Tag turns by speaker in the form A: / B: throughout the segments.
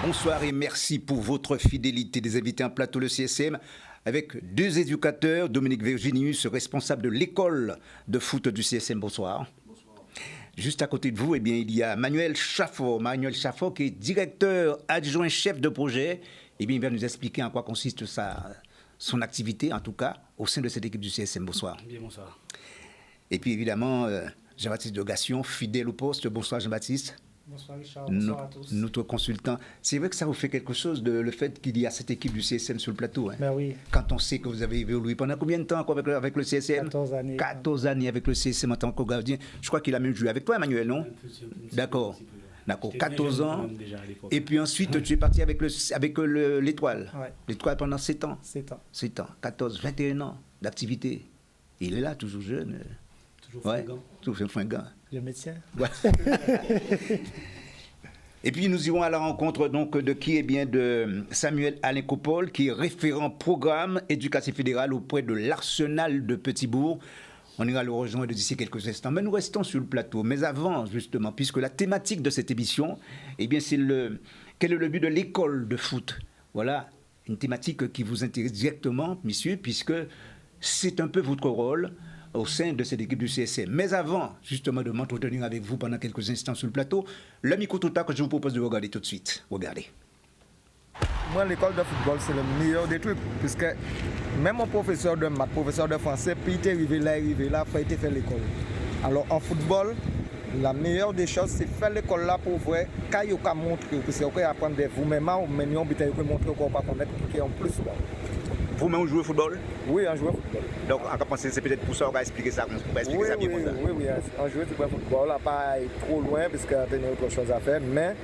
A: Bonsoir et merci pour votre fidélité. Des invités en plateau le CSM avec deux éducateurs, Dominique Virginius, responsable de l'école de foot du CSM. Bonsoir. Bonsoir. Juste à côté de vous, eh bien, il y a Manuel Chaffo. Manuel Chaffo qui est directeur adjoint chef de projet. Eh bien, il va nous expliquer en quoi consiste son activité, en tout cas, au sein de cette équipe du CSM. Bonsoir.
B: Bien, bonsoir.
A: Et puis évidemment, Jean-Baptiste Dogassion, fidèle au poste. Bonsoir Jean-Baptiste.
C: Bonsoir Richard, bonsoir à tous.
A: Notre consultant. C'est vrai que ça vous fait quelque chose, le fait qu'il y a cette équipe du CSM sur le plateau. Hein.
C: Ben oui.
A: Quand on sait que vous avez évolué pendant combien de temps avec le CSM?
C: 14 années.
A: 14 années avec le CSM en tant que gardien. Je crois qu'il a même joué avec toi, Emmanuel, non? D'accord. D'accord, 14 ans. Et puis ensuite, tu es parti avec l'Étoile.
C: Ouais.
A: L'Étoile pendant 7 ans.
C: 7 ans.
A: 7 ans, 14, 21 ans d'activité. Il est là, toujours jeune.
B: Toujours fringant.
A: Toujours fringant.
C: Le médecin.
A: Ouais. Et puis nous irons à la rencontre donc de qui? Eh bien de Samuel Alain Copol, qui est référent programme éducatif fédéral auprès de l'Arsenal de Petit-Bourg. On ira le rejoindre d'ici quelques instants. Mais nous restons sur le plateau. Mais avant, justement, puisque la thématique de cette émission, eh bien c'est quel est le but de l'école de foot? Voilà, une thématique qui vous intéresse directement, messieurs, puisque c'est un peu votre rôle au sein de cette équipe du CSM. Mais avant, justement, de m'entretenir avec vous pendant quelques instants sur le plateau, le micro-tota que je vous propose de regarder tout de suite. Regardez.
D: Moi, l'école de football, c'est le meilleur des trucs, puisque même mon professeur de maths, professeur de français, puis il est arrivé là, il faut faire l'école. Alors, en football, la meilleure des choses, c'est faire l'école là pour voir quand il y a montrer, parce que vous pouvez apprendre vous-même, ou même vous pouvez montrer qu'on va connaître qui est en plus.
A: Vous-même, vous jouez au football?
D: Oui, on joue au football.
A: Donc, en pensant, c'est peut-être pour ça qu'on va expliquer ça, on va expliquer ça bien comme ça.
D: Oui, on joue au football, on pas aller trop loin, parce qu'il y a autre chose à faire, mais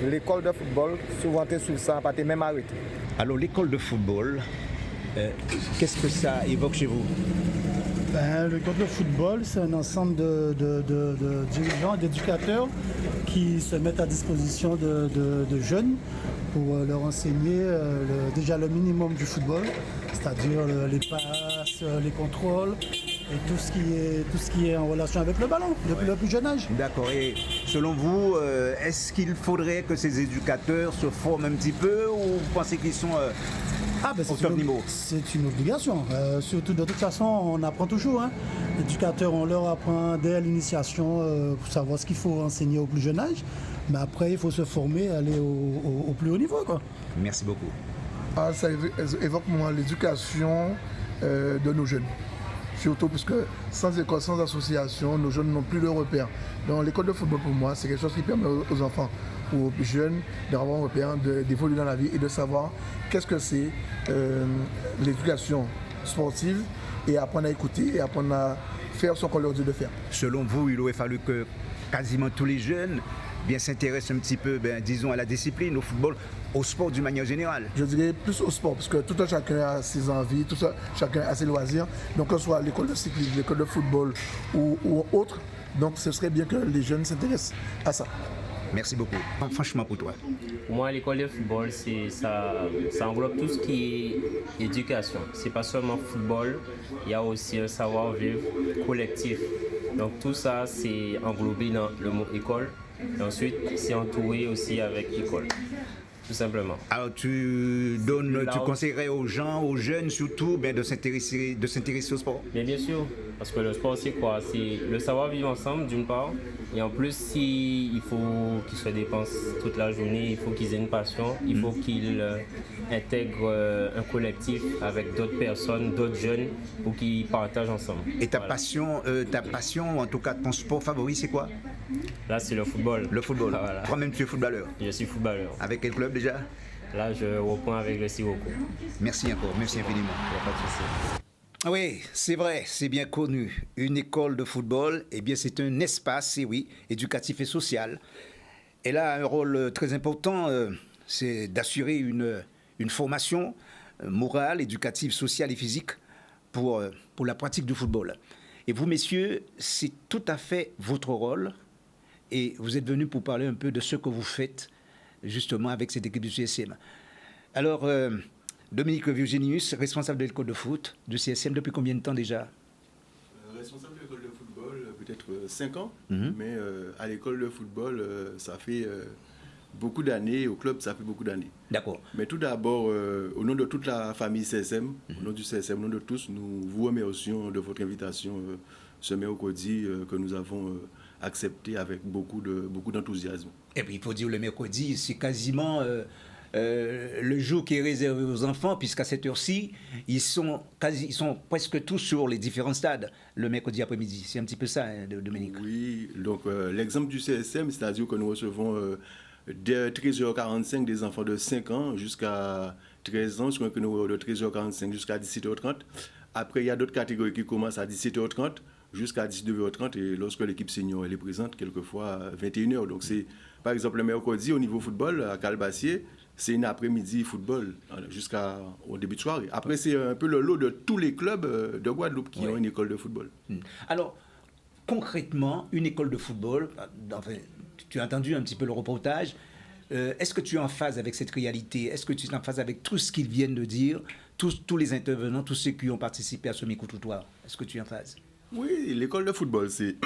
D: l'école de football, souvent, tu es sur ça, pas même arrêté.
A: Alors, l'école de football, qu'est-ce que ça évoque chez vous?
C: L'école de football, c'est un ensemble de dirigeants et d'éducateurs qui se mettent à disposition de jeunes pour leur enseigner déjà le minimum du football, c'est-à-dire les passes, les contrôles et tout ce qui est en relation avec le ballon depuis le plus jeune âge.
A: D'accord. Et selon vous, est-ce qu'il faudrait que ces éducateurs se forment un petit peu ou vous pensez qu'ils sont au top niveau?
C: C'est une obligation. Surtout, de toute façon, on apprend toujours. Hein. L'éducateur, on leur apprend dès l'éducation pour savoir ce qu'il faut enseigner au plus jeune âge. Mais après, il faut se former, aller au plus haut niveau, quoi.
A: Merci beaucoup.
E: Ça évoque moi l'éducation de nos jeunes. Surtout parce que sans école, sans association, nos jeunes n'ont plus de repères. Donc l'école de football pour moi, c'est quelque chose qui permet aux enfants ou aux plus jeunes d'avoir un repère, d'évoluer dans la vie et de savoir qu'est-ce que c'est l'éducation sportive et apprendre à écouter et apprendre à faire ce qu'on leur dit de faire.
A: Selon vous, il aurait fallu que quasiment tous les jeunes s'intéressent un petit peu, disons, à la discipline, au football, au sport d'une manière générale.
E: Je dirais plus au sport, parce que tout un chacun a ses envies, chacun a ses loisirs. Donc que ce soit l'école de cyclisme, l'école de football ou autre, donc ce serait bien que les jeunes s'intéressent à ça.
A: Merci beaucoup. Franchement pour toi.
F: Pour moi, l'école de football, ça englobe tout ce qui est éducation. C'est pas seulement football, il y a aussi un savoir-vivre collectif. Donc tout ça, c'est englobé dans le mot école. Et ensuite, c'est entouré aussi avec école, tout simplement.
A: Alors tu conseillerais aux gens, aux jeunes surtout, de s'intéresser au sport?
F: Bien sûr, parce que le sport c'est quoi? C'est le savoir vivre ensemble d'une part, et en plus il faut qu'ils se dépensent toute la journée, il faut qu'ils aient une passion, il faut qu'ils intègrent un collectif avec d'autres personnes, d'autres jeunes, pour qu'ils partagent ensemble.
A: Et ta passion, en tout cas ton sport favori, c'est quoi?
F: Là c'est le football.
A: Le football.
F: Voilà.
A: Toi-même tu es footballeur?
F: Je suis footballeur.
A: Avec quel club déjà?
F: Là je reprends avec le Sirocco.
A: Merci encore, merci infiniment.
F: Il n'y a pas de souci.
A: Oui, c'est vrai, c'est bien connu. Une école de football, eh bien, c'est un espace, éducatif et social. Elle a un rôle très important, c'est d'assurer une formation morale, éducative, sociale et physique pour la pratique du football. Et vous, messieurs, c'est tout à fait votre rôle. Et vous êtes venus pour parler un peu de ce que vous faites, justement, avec cette équipe du CSM. Alors, Dominique Virginius, responsable de l'école de foot du CSM, depuis combien de temps déjà?
G: Responsable de l'école de football, peut-être 5 ans, mais à l'école de football, ça fait beaucoup d'années. Au club, ça fait beaucoup d'années.
A: D'accord.
G: Mais tout d'abord, au nom de toute la famille CSM, au nom du CSM, au nom de tous, nous vous remercions de votre invitation ce mercredi que nous avons accepté avec beaucoup d'enthousiasme.
A: Et puis il faut dire le mercredi, c'est quasiment le jour qui est réservé aux enfants, puisqu'à cette heure-ci, ils sont presque tous sur les différents stades le mercredi après-midi. C'est un petit peu ça, hein, Dominique.
G: Oui, donc l'exemple du CSM, c'est-à-dire que nous recevons dès 13h45 des enfants de 5 ans jusqu'à 13 ans, que nous avons de 13h45 jusqu'à 17h30. Après, il y a d'autres catégories qui commencent à 17h30 jusqu'à 19h30 et lorsque l'équipe senior elle est présente, quelquefois à 21h. Donc c'est, par exemple, le mercredi au niveau football à Calbassier, c'est une après-midi football jusqu'au début de soirée. Après, c'est un peu le lot de tous les clubs de Guadeloupe qui ont une école de football.
A: Alors, concrètement, une école de football, enfin, tu as entendu un petit peu le reportage, est-ce que tu es en phase avec cette réalité? Est-ce que tu es en phase avec tout ce qu'ils viennent de dire, tous les intervenants, tous ceux qui ont participé à ce micro-trottoir? Est-ce que tu es en phase?
G: Oui, l'école de football, c'est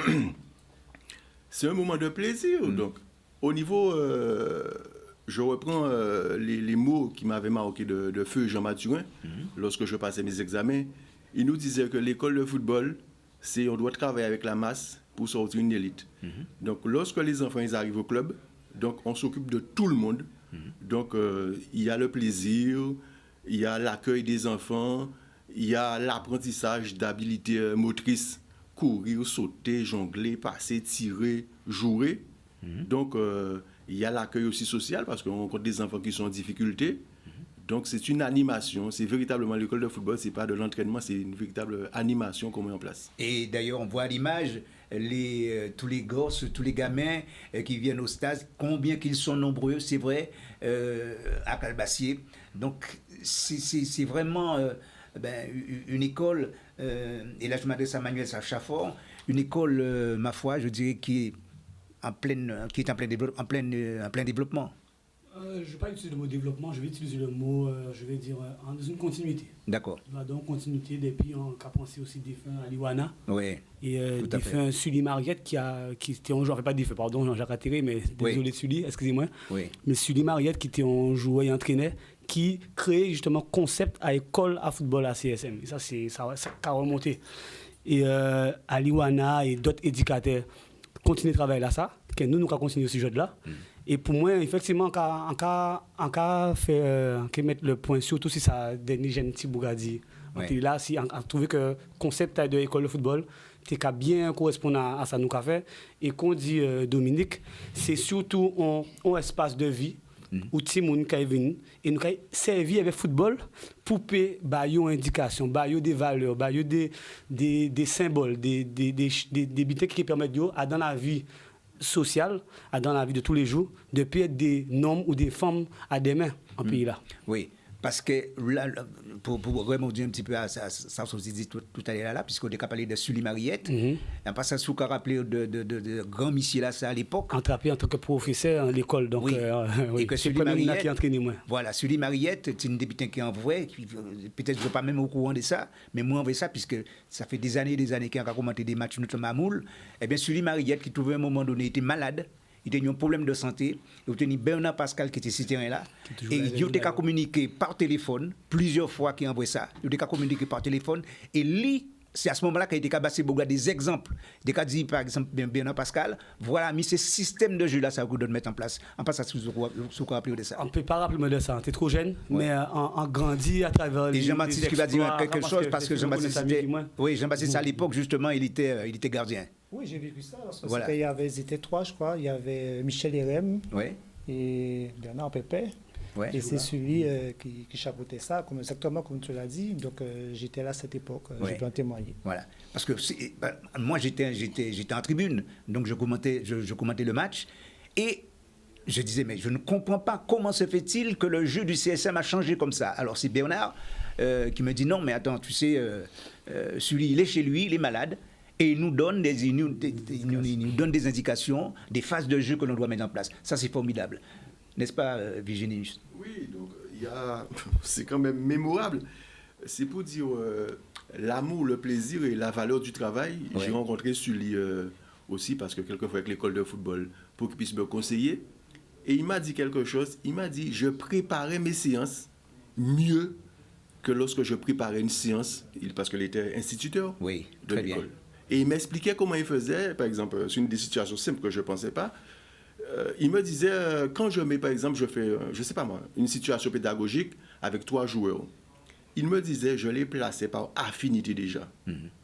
G: un moment de plaisir. Donc, au niveau, je reprends les mots qui m'avaient marqué de feu Jean Mathurin lorsque je passais mes examens. Il nous disait que l'école de football, on doit travailler avec la masse pour sortir une élite. Donc, lorsque les enfants ils arrivent au club, donc on s'occupe de tout le monde. Donc, il y a le plaisir, il y a l'accueil des enfants, il y a l'apprentissage d'habilités motrices, courir, sauter, jongler, passer, tirer, jouer. Donc, il y a l'accueil aussi social parce qu'on rencontre des enfants qui sont en difficulté. Donc, c'est une animation. C'est véritablement l'école de football, ce n'est pas de l'entraînement, c'est une véritable animation qu'on met en place.
A: Et d'ailleurs, on voit à l'image tous les gosses, tous les gamins qui viennent au stade, combien qu'ils sont nombreux, c'est vrai, à Calbassier. Donc, c'est vraiment une école, et là je m'adresse à Manuel Chafort, une école, ma foi, je dirais, qui est en plein développement.
B: Je ne vais pas utiliser le mot développement, je vais utiliser le mot, je vais dire, dans une continuité.
A: D'accord.
B: Donc, continuité depuis, on a pensé aussi défunt Aliwana.
A: Oui.
B: Et défunt Sully Mariette qui était un joueur, pas défunt, pardon, Jean-Jacques Atterré, mais désolé de Sully, excusez-moi.
A: Oui.
B: Mais Sully Mariette qui était un joueur et entraîneur qui créait justement concept à école à football à CSM. Et ça a remonté. Et Aliwana et d'autres éducateurs continuent de travailler là, ça, que nous avons continué ce jeu-là. Et pour moi, effectivement, en cas mettre le point, surtout si ça des jeunes petits bougadi. Là, si on trouve que le concept de l'école de football, c'est bien correspond à ça nous qu'a fait. Et qu'on dit Dominique, c'est surtout un espace de vie où tout le monde est venu et nous avons servi avec le football pour payer une indication, des valeurs, des symboles, des bits qui permettent dans la vie sociale, dans la vie de tous les jours, de payer des hommes ou des femmes à des mains en pays là.
A: Oui. Parce que là, pour vraiment dire un petit peu à ça aussi dit tout à l'heure là, puisqu'on a parlé de Sully Mariette, on passe à ce qu'on a rappelé de grand monsieur là, ça à l'époque.
B: Entrapé en tant que professeur à l'école, donc
A: oui. Et que
B: c'est
A: Sully
B: le
A: Mariette
B: qui entraîné moi.
A: Voilà, Sully Mariette, c'est une députée qui est en vrai, peut-être je ne suis pas même au courant de ça, mais moi on veut ça, puisque ça fait des années qu'il a commenté des matchs, notamment à Moule. Eh bien, Sully Mariette, qui trouvait à un moment donné, était malade. Il a eu un problème de santé. Il a eu Bernard Pascal qui était sur ce terrain-là. Et il a communiqué par téléphone, plusieurs fois qu'il a envoyé ça. Il a communiqué par téléphone. Et lui, c'est à ce moment-là qu'il a passé des exemples. Il a dit, par exemple, Bernard Pascal, voilà, mais ce système de jeu-là, ça vous donne mettre en place. On passe à ce qu'on rappelle de ça.
B: On ne peut pas rappeler de ça. Tu es trop jeune, mais on grandit à travers
A: les. Et Jean-Baptiste qui va dire quelque chose, parce que Jean-Baptiste, à l'époque, justement, il était gardien.
C: Oui, j'ai vécu ça. Voilà. Ils étaient trois, je crois. Il y avait Michel Erem et Bernard Pépé. Ouais, et c'est celui qui chapeautait ça, exactement comme tu l'as dit. Donc j'étais là à cette époque, je peux en témoigner.
A: Voilà. Parce que moi j'étais en tribune, donc je commentais le match et je disais mais je ne comprends pas comment se fait-il que le jeu du CSM a changé comme ça. Alors c'est Bernard qui me dit non mais attends, tu sais, celui il est chez lui, il est malade. Et il nous donne des indications, des phases de jeu que l'on doit mettre en place. Ça, c'est formidable. N'est-ce pas, Virginie?
G: Oui, donc c'est quand même mémorable. C'est pour dire l'amour, le plaisir et la valeur du travail. Ouais. J'ai rencontré Sully aussi, parce que quelquefois avec l'école de football, pour qu'il puisse me conseiller. Et il m'a dit quelque chose. Il m'a dit, je préparais mes séances mieux que lorsque je préparais une séance, parce qu'il était instituteur
A: Oui,
G: de
A: très
G: l'école.
A: bien.
G: Et il m'expliquait comment il faisait, par exemple, sur une des situations simples que je ne pensais pas. Il me disait, quand je mets, par exemple, je fais, je ne sais pas moi, une situation pédagogique avec 3 joueurs, il me disait, je les plaçais par affinité déjà.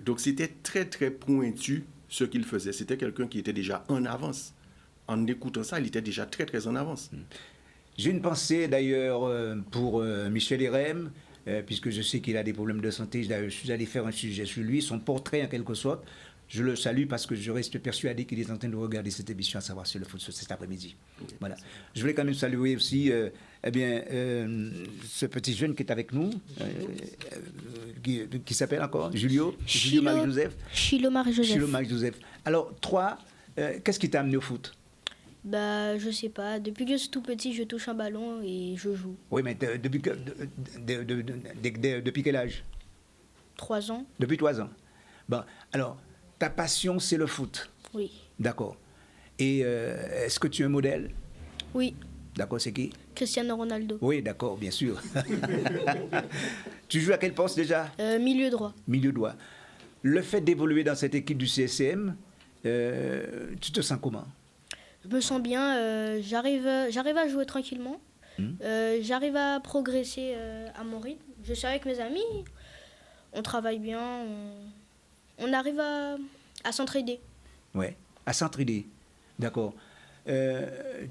G: Donc c'était très, très pointu ce qu'il faisait. C'était quelqu'un qui était déjà en avance. En écoutant ça, il était déjà très, très en avance.
A: J'ai une pensée d'ailleurs pour Michel Erem, puisque je sais qu'il a des problèmes de santé. Je suis allé faire un sujet sur lui, son portrait en quelque sorte. Je le salue parce que je reste persuadé qu'il est en train de regarder cette émission, à savoir sur le foot cet après-midi. Voilà. Je voulais quand même saluer aussi ce petit jeune qui est avec nous, qui s'appelle encore Julio Marie-Joseph.
H: Chilo Marie-Joseph.
A: Chilo Marie-Joseph. Alors, toi, qu'est-ce qui t'a amené au foot?
H: Bah, je sais pas. Depuis que je suis tout petit, je touche un ballon et je joue.
A: Oui, mais depuis quel âge?
H: 3 ans.
A: Depuis 3 ans. Bon, alors, ta passion, c'est le foot.
H: Oui.
A: D'accord. Et est-ce que tu es un modèle?
H: Oui.
A: D'accord, c'est qui?
H: Cristiano Ronaldo.
A: Oui, d'accord, bien sûr. Tu joues à quel poste déjà?
H: Milieu droit.
A: Milieu droit. Le fait d'évoluer dans cette équipe du CSM, tu te sens comment?
H: Je me sens bien. J'arrive à jouer tranquillement. J'arrive à progresser à mon rythme. Je suis avec mes amis. On travaille bien. On arrive à s'entraider.
A: Oui, à s'entraider. D'accord.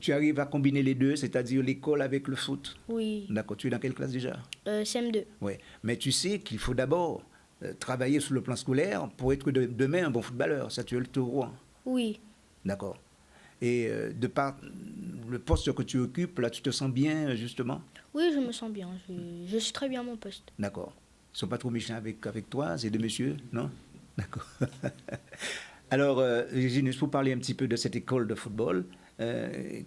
A: Tu arrives à combiner les deux, c'est-à-dire l'école avec le foot?
H: Oui.
A: D'accord. Tu es dans quelle classe déjà?
H: CM2.
A: Oui. Mais tu sais qu'il faut d'abord travailler sur le plan scolaire pour être demain un bon footballeur. Ça, tu es le taureau.
H: Oui.
A: D'accord. Et de par le poste que tu occupes, là, tu te sens bien, justement?
H: Oui, je me sens bien. Je suis très bien à mon poste.
A: D'accord. Ils ne sont pas trop méchants avec toi, ces deux messieurs, non? D'accord. Alors, Virginie, pour parler un petit peu de cette école de football,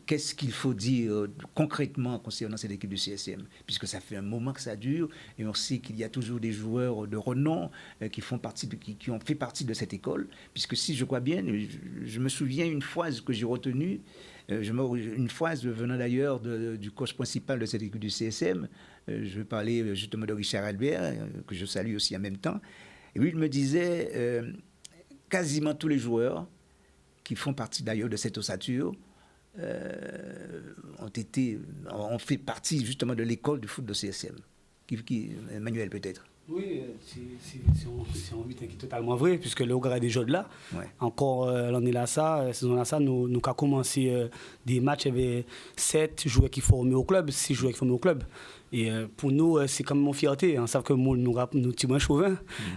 A: qu'est-ce qu'il faut dire concrètement concernant cette équipe du CSM? Puisque ça fait un moment que ça dure et on sait qu'il y a toujours des joueurs de renom qui ont fait partie de cette école. Puisque si je crois bien, je me souviens une phrase que j'ai retenue, une phrase venant d'ailleurs du coach principal de cette équipe du CSM. Je vais parler justement de Richard Albert, que je salue aussi en même temps. Et lui, il me disait, quasiment tous les joueurs qui font partie d'ailleurs de cette ossature ont fait partie justement de l'école du foot de CSM. Emmanuel peut-être.
B: Oui, c'est un but qui est totalement vrai, puisque le Ogre a des jeux de là.
A: Ouais.
B: Encore l'année là, saison là, nous avons commencé des matchs avec 7 joueurs qui forment au club, 6 joueurs qui forment au club. Et pour nous, c'est comme mon fierté. On sait que nous sommes chauvin,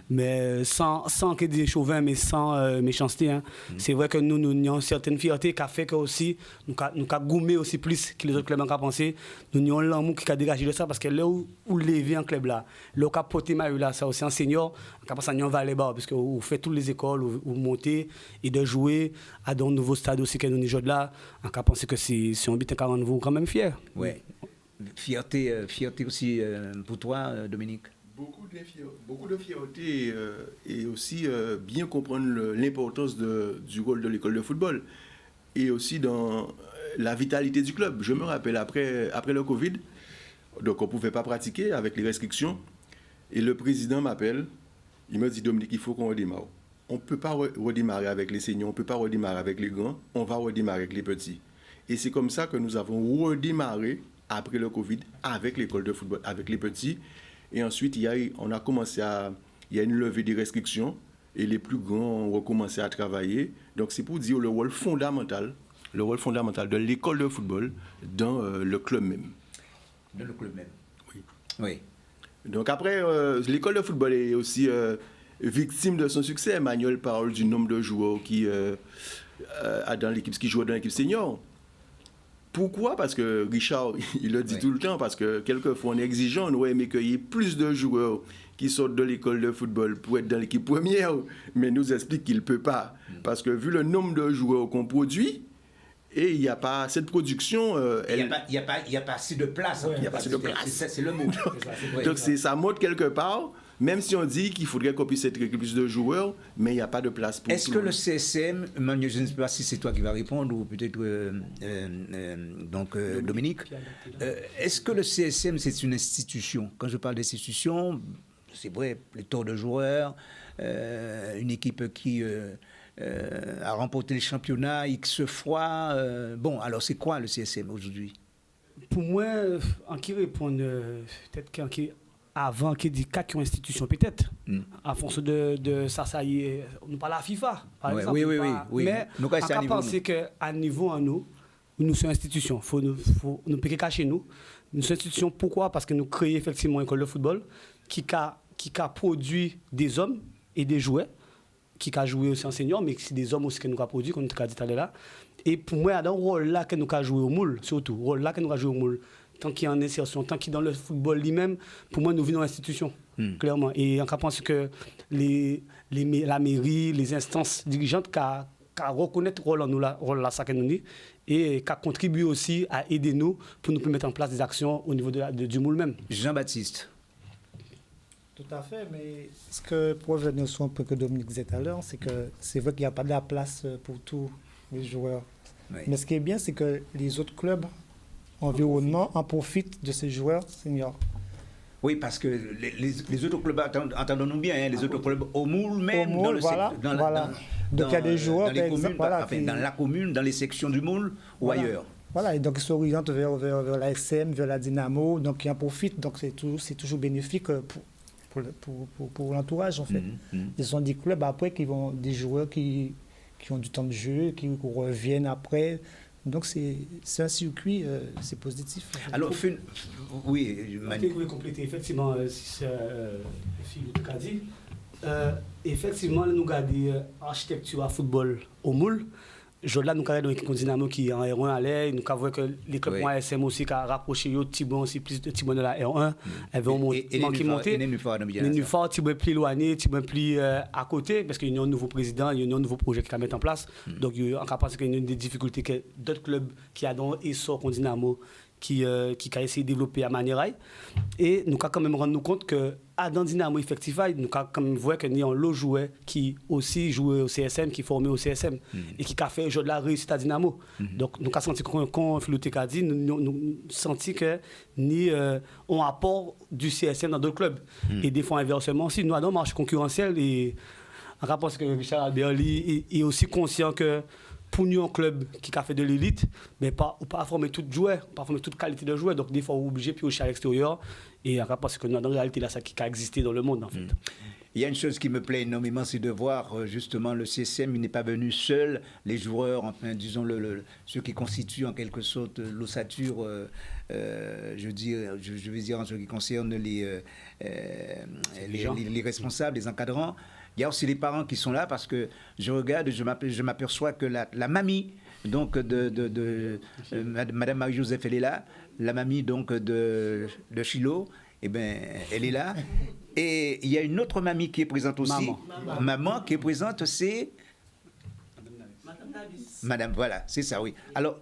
B: mais sans que des chauvins, mais sans méchanceté. Hein. C'est vrai que nous avons une certaine fierté qui a fait que aussi, nous avons gommé aussi plus que les autres clubs ont pensé. Nous avons l'amour qui a dégagé de ça, parce que là où lever un club là, là où on a porté là, ça aussi un senior, on a pensé à un valet bas, parce que vous faites toutes les écoles, vous montez, et de jouer à dans un nouveau stade aussi que nous avons là, on a pensé que c'est un but qui rend vous quand même fier.
A: Ouais. Fierté aussi pour toi, Dominique?
G: Beaucoup de fierté et aussi bien comprendre l'importance du rôle de l'école de football et aussi dans la vitalité du club. Je me rappelle après le Covid, donc on ne pouvait pas pratiquer avec les restrictions et le président m'appelle, il me dit Dominique, il faut qu'on redémarre. On ne peut pas redémarrer avec les seniors, on ne peut pas redémarrer avec les grands, on va redémarrer avec les petits. Et c'est comme ça que nous avons redémarré après le Covid, avec l'école de football, avec les petits. Et ensuite, il y a une levée des restrictions et les plus grands ont recommencé à travailler. Donc, c'est pour dire le rôle fondamental de l'école de football dans le club même.
A: Dans le club même.
G: Oui.
A: Oui.
G: Donc, après, l'école de football est aussi victime de son succès. Emmanuel parle du nombre de joueurs qui jouent dans l'équipe senior. Pourquoi? Parce que Richard, il le dit tout le temps, parce que quelquefois on est exigeant, on aurait aimé qu'il y ait plus de joueurs qui sortent de l'école de football pour être dans l'équipe première, mais nous explique qu'il ne peut pas. Parce que vu le nombre de joueurs qu'on produit, et il n'y a pas cette production...
A: Il n'y a pas assez de place.
G: Il n'y a pas assez de place.
A: C'est le mot.
G: Donc ça montre quelque part, Même si on dit qu'il faudrait qu'on puisse être plus de joueurs, mais il n'y a pas de place pour
A: Est-ce
G: tout
A: que
G: le
A: le
G: monde.
A: CSM, Manu, je ne sais pas si c'est toi qui vas répondre ou peut-être Dominique, est-ce que le CSM c'est une institution? Quand je parle d'institution, c'est vrai, les tours de joueurs, une équipe qui a remporté le championnat X fois. Bon, alors c'est quoi le CSM aujourd'hui?
B: Pour moi, en qui répond, peut-être avant qui dit quatre institutions, peut-être. En fonction de ça y est, on parle à la FIFA, par
A: Ouais,
B: exemple.
A: oui.
B: Mais
A: Nous,
B: on
A: quand c'est à
B: peut
A: niveau,
B: penser qu'à niveau en nous sommes institutions. Faut nous pas cacher nous. Nous sommes institutions, pourquoi? Parce que nous créons effectivement une école de football qui a produit des hommes et des joueurs, qui a joué aussi en senior, mais c'est des hommes aussi que nous avons produit, comme tu as dit tout à l'heure là. Et pour moi, il y a un rôle là que nous avons joué au moule, surtout. Rôle là que nous avons joué au moule. Tant qu'il y a en insertion, tant qu'il est dans le football lui-même, pour moi, nous venons dans l'institution, clairement. Et on pense que la mairie, les instances dirigeantes, qu'à reconnaître le rôle là, ça que nous dit, et qu'à contribuer aussi à aider nous pour nous mettre en place des actions au niveau du moule même.
A: Jean-Baptiste.
C: Tout à fait, mais ce que pour revenir sur un peu que Dominique disait tout à l'heure, c'est que c'est vrai qu'il n'y a pas de la place pour tous les joueurs.
A: Oui.
C: Mais ce qui est bien, c'est que les autres clubs environnement en profitent de ces joueurs seniors.
A: Oui, parce que les autres clubs, entendons-nous bien, hein, les autres clubs au moule même,
C: Au moule,
A: dans le
C: voilà,
A: dans,
C: voilà. Donc il y a des joueurs,
A: dans les
C: par
A: communes,
C: exemple, voilà,
A: enfin,
C: qui-
A: dans la commune, dans les sections du moule ou
C: Voilà.
A: ailleurs.
C: Voilà, et donc ils s'orientent vers la SM, vers la Dynamo, donc ils en profitent, donc c'est toujours bénéfique pour l'entourage en fait. Ce sont des clubs après des joueurs qui ont du temps de jeu, qui reviennent après. Donc c'est un circuit, c'est positif. En fait.
A: Alors, oui, Manu.
B: Vous pouvez compléter effectivement, si c'est Philippe qui a dit. Effectivement, nous avons l'architecture à football au moule. Là, nous avons l'équipe Dynamo qui est en R1 à l'air. Nous avons que les clubs
A: Oui.
B: ASM aussi qui a rapproché Tibon aussi, plus de Tibon de la R1. Elles vont monter.
A: Et les Nénuphars, non, bien
B: Les
A: ça.
B: Nénuphars, Tibon plus éloigné, Tibon plus à côté, parce qu'il y a un nouveau président, il y a un nouveau projet qui va mettre en place. Donc, on peut penser qu'il y a une des difficultés que d'autres clubs qui ont dans l'essor comme Dynamo qui a essayé de développer à manière. Et nous avons quand même rendu compte que dans Dynamo effectivement, nous avons quand même vu qu'il y a un lot de joueurs qui aussi jouaient au CSM, qui formaient au CSM, et qui a fait un jeu de la réussite à Dynamo. Donc nous avons senti qu'on Philippe a dit, nous senti que ni on apport du CSM dans d'autres clubs. Et des fois inversement aussi, nous avons un marché concurrentiel et en rapport que Richard Albert est aussi conscient que pour nous, un club qui a fait de l'élite, mais pas former tout joueur, pas former toute qualité de joueur. Donc, des fois, on est obligé puis aussi à l'extérieur. Et parce que dans la réalité, là, ça qui a existé dans le monde, en fait.
A: Il y a une chose qui me plaît énormément, c'est de voir justement le CSM, il n'est pas venu seul, les joueurs, enfin disons ceux qui constituent en quelque sorte l'ossature, je vais dire en ce qui concerne les responsables, les encadrants. Il y a aussi les parents qui sont là parce que je regarde, je m'aperçois que la mamie donc de Madame Marie-Joseph, elle est là, la mamie donc de Chilo, eh ben, elle est là. Et il y a une autre mamie qui est présente aussi. Maman qui est présente, c'est Madame, voilà, c'est ça, oui. Alors,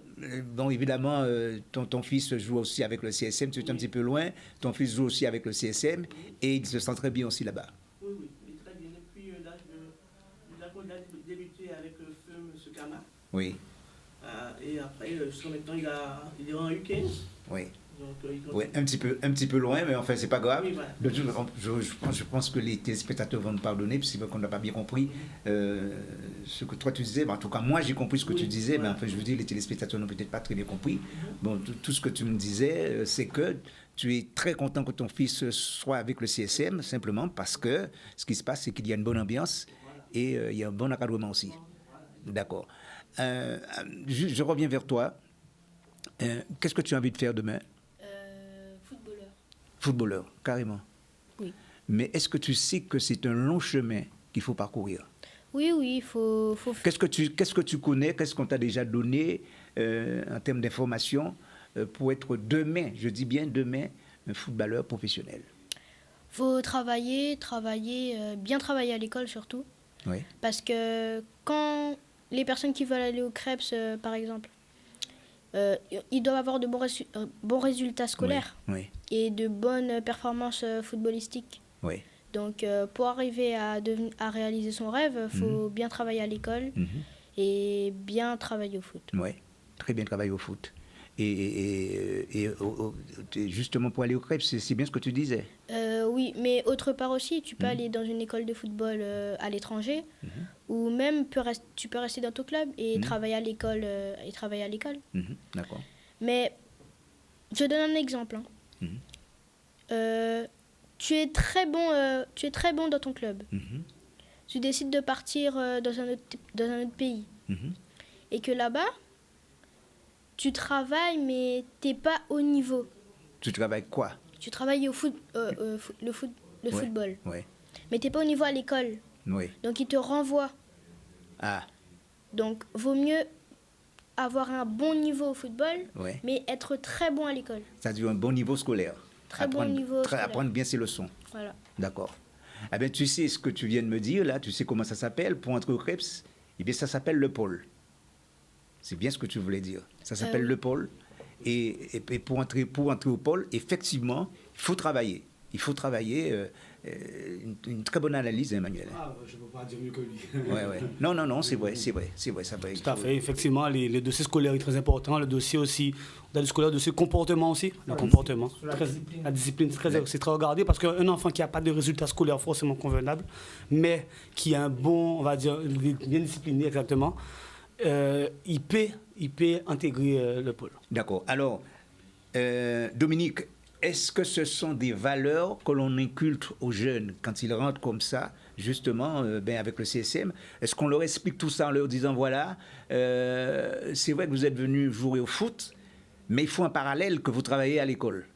A: bon, évidemment, ton fils joue aussi avec le CSM, tu es un petit peu loin. Ton fils joue aussi avec le CSM et il se sent très bien aussi là-bas.
I: Oui, très bien. Depuis l'âge de débuté avec le feu M. Kama.
A: Oui.
I: Et après, jusqu'à maintenant, il est en U15.
A: Oui.
I: Donc,
A: Oui, un petit peu loin, mais enfin, c'est pas grave.
I: Oui, voilà.
A: Je pense que les téléspectateurs vont nous pardonner, puisqu'on n'a pas bien compris ce que toi tu disais. En tout cas, moi, j'ai compris ce que tu disais, mais enfin, je veux dire, les téléspectateurs n'ont peut-être pas très bien compris. Bon, tout ce que tu me disais, c'est que tu es très content que ton fils soit avec le CSM, simplement parce que ce qui se passe, c'est qu'il y a une bonne ambiance et il y a un bon encadrement aussi. D'accord. Je reviens vers toi. Qu'est-ce que tu as envie de faire demain?
H: Footballeur.
A: Footballeur, carrément.
H: Oui.
A: Mais est-ce que tu sais que c'est un long chemin qu'il faut parcourir?
H: Oui, il faut...
A: Qu'est-ce que tu connais, qu'est-ce qu'on t'a déjà donné en termes d'informations pour être demain, je dis bien demain, un footballeur professionnel?
H: Il faut travailler, bien travailler à l'école surtout.
A: Oui.
H: Parce que quand les personnes qui veulent aller au Krebs, par exemple, ils doivent avoir de bons résultats scolaires
A: Oui.
H: et de bonnes performances footballistiques.
A: Oui.
H: Donc, pour arriver à réaliser son rêve, il faut bien travailler à l'école et bien travailler au foot.
A: Oui, très bien travailler au foot. Et justement, pour aller au crêpes, c'est bien ce que tu disais.
H: Oui, mais autre part aussi, tu peux aller dans une école de football à l'étranger, ou même tu peux rester dans ton club et travailler à l'école.
A: D'accord.
H: Mais je donne un exemple. Tu es très bon dans ton club. Tu décides de partir dans un autre pays. Et que là-bas, tu travailles, mais tu n'es pas au niveau.
A: Tu travailles quoi?
H: Tu travailles au foot, le football.
A: Ouais.
H: Mais tu n'es pas au niveau à l'école.
A: Oui.
H: Donc, ils te renvoient.
A: Ah.
H: Donc, vaut mieux avoir un bon niveau au football, mais être très bon à l'école.
A: C'est-à-dire un bon niveau scolaire.
H: Bon niveau scolaire.
A: Apprendre bien ses leçons.
H: Voilà.
A: D'accord. Eh bien, tu sais ce que tu viens de me dire, là, tu sais comment ça s'appelle pour entrer au CREPS? Eh bien, ça s'appelle le pôle. C'est bien ce que tu voulais dire. Ça s'appelle le pôle. Et pour entrer au pôle, effectivement, il faut travailler. Il faut travailler une très bonne analyse, Emmanuel.
B: Ah, je ne peux pas dire mieux que lui.
A: Ouais. Non, c'est vrai, ça va.
B: Tout à fait, effectivement, les dossiers scolaires sont très importants. Le dossier aussi, dans le scolaire, le dossier comportement aussi. Le comportement. La discipline, c'est très regardé parce qu'un enfant qui n'a pas de résultats scolaires forcément convenables, mais qui est un bon, on va dire, bien discipliné exactement, il peut intégrer le pôle.
A: D'accord. Alors, Dominique, est-ce que ce sont des valeurs que l'on inculte aux jeunes quand ils rentrent comme ça, justement, avec le CSM? Est-ce qu'on leur explique tout ça en leur disant, voilà, c'est vrai que vous êtes venus jouer au foot, mais il faut un parallèle que vous travaillez à l'école?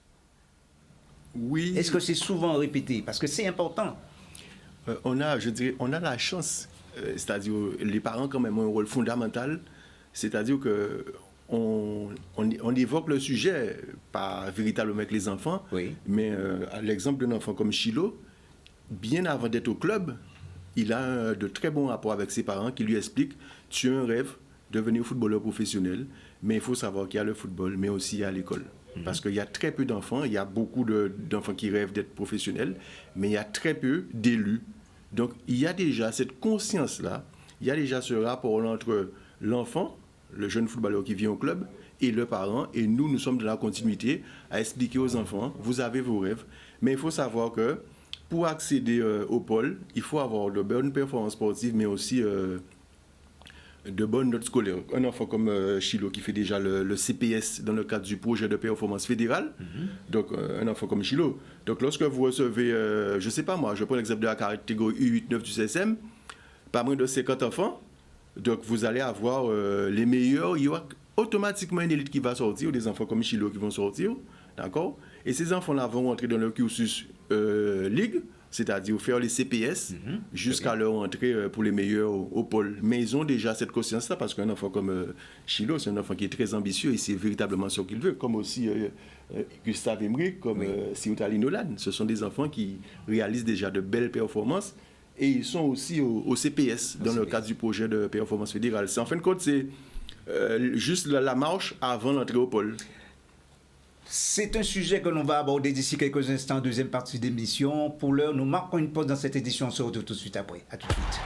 G: Oui.
A: Est-ce que c'est souvent répété? Parce que c'est important.
G: On a la chance, c'est-à-dire les parents quand même ont un rôle fondamental, c'est-à-dire que on évoque le sujet, pas véritablement avec les enfants, mais à l'exemple d'un enfant comme Chilo, bien avant d'être au club, il a de très bons rapports avec ses parents qui lui expliquent, tu as un rêve de devenir footballeur professionnel, mais il faut savoir qu'il y a le football, mais aussi il y a l'école. Parce qu'il y a très peu d'enfants, il y a beaucoup d'enfants qui rêvent d'être professionnels, mais il y a très peu d'élus. Donc il y a déjà cette conscience-là, il y a déjà ce rapport entre l'enfant, le jeune footballeur qui vient au club, et le parent, et nous sommes dans la continuité à expliquer aux enfants, vous avez vos rêves, mais il faut savoir que pour accéder au pôle, il faut avoir de bonnes performances sportives, mais aussi de bonnes notes scolaires. Un enfant comme Chilo qui fait déjà le CPS dans le cadre du projet de performance fédérale, donc un enfant comme Chilo. Donc lorsque vous recevez, je ne sais pas moi, je prends l'exemple de la catégorie U8-9 du CSM, pas moins de 50 enfants, donc vous allez avoir les meilleurs, il y aura automatiquement une élite qui va sortir, ou des enfants comme Chilo qui vont sortir, d'accord? Et ces enfants-là vont entrer dans leur cursus ligue, c'est-à-dire faire les CPS jusqu'à leur entrée pour les meilleurs au pôle. Mais ils ont déjà cette conscience-là parce qu'un enfant comme Chilo, c'est un enfant qui est très ambitieux et c'est véritablement ce qu'il veut, comme aussi Gustave Emmerich, comme Siutali Nolan. Ce sont des enfants qui réalisent déjà de belles performances et ils sont aussi au CPS dans le cadre du projet de performance fédérale. En fin de compte, c'est juste la marche avant l'entrée au pôle.
A: C'est un sujet que l'on va aborder d'ici quelques instants, deuxième partie d'émission. Pour l'heure, nous marquons une pause dans cette édition. On se retrouve tout de suite après. À tout de suite.